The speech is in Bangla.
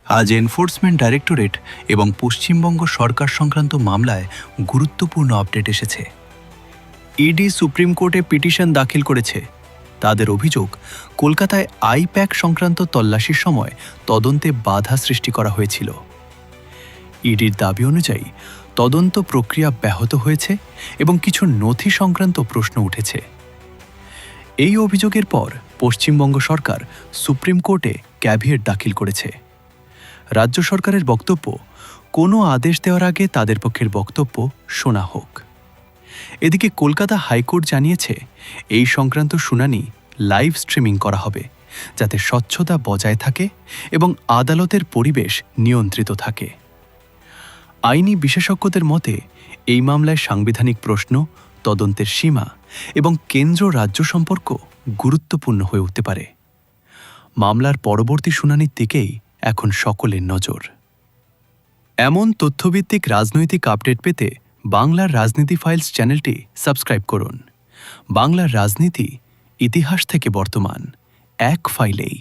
আজ এনফোর্সমেন্ট ডাইরেক্টরেট এবং পশ্চিমবঙ্গ সরকার সংক্রান্ত মামলায় গুরুত্বপূর্ণ আপডেট এসেছে। ইডি সুপ্রিম কোর্টে পিটিশন দাখিল করেছে। তাদের অভিযোগ, কলকাতায় আইপ্যাক সংক্রান্ত তল্লাশির সময় তদন্তে বাধা সৃষ্টি করা হয়েছিল। ইডির দাবি অনুযায়ী তদন্ত প্রক্রিয়া ব্যাহত হয়েছে এবং কিছু নথি সংক্রান্ত প্রশ্ন উঠেছে। এই অভিযোগের পর পশ্চিমবঙ্গ সরকার সুপ্রিম কোর্টে ক্যাভিয়েট দাখিল করেছে। রাজ্য সরকারের বক্তব্য, কোনো আদেশ দেওয়ার আগে তাদের পক্ষের বক্তব্য শোনা হোক। এদিকে কলকাতা হাইকোর্ট জানিয়েছে, এই সংক্রান্ত শুনানি লাইভ স্ট্রিমিং করা হবে, যাতে স্বচ্ছতা বজায় থাকে এবং আদালতের পরিবেশ নিয়ন্ত্রিত থাকে। আইনি বিশেষজ্ঞদের মতে, এই মামলায় সাংবিধানিক প্রশ্ন, তদন্তের সীমা এবং কেন্দ্র রাজ্য সম্পর্ক গুরুত্বপূর্ণ হয়ে উঠতে পারে। মামলার পরবর্তী শুনানির দিকেই এখন সকলের নজর। এমন তথ্যভিত্তিক রাজনৈতিক আপডেট পেতে বাংলার রাজনীতি ফাইলস চ্যানেলটি সাবস্ক্রাইব করুন। বাংলার রাজনীতি, ইতিহাস থেকে বর্তমান, এক ফাইলেই।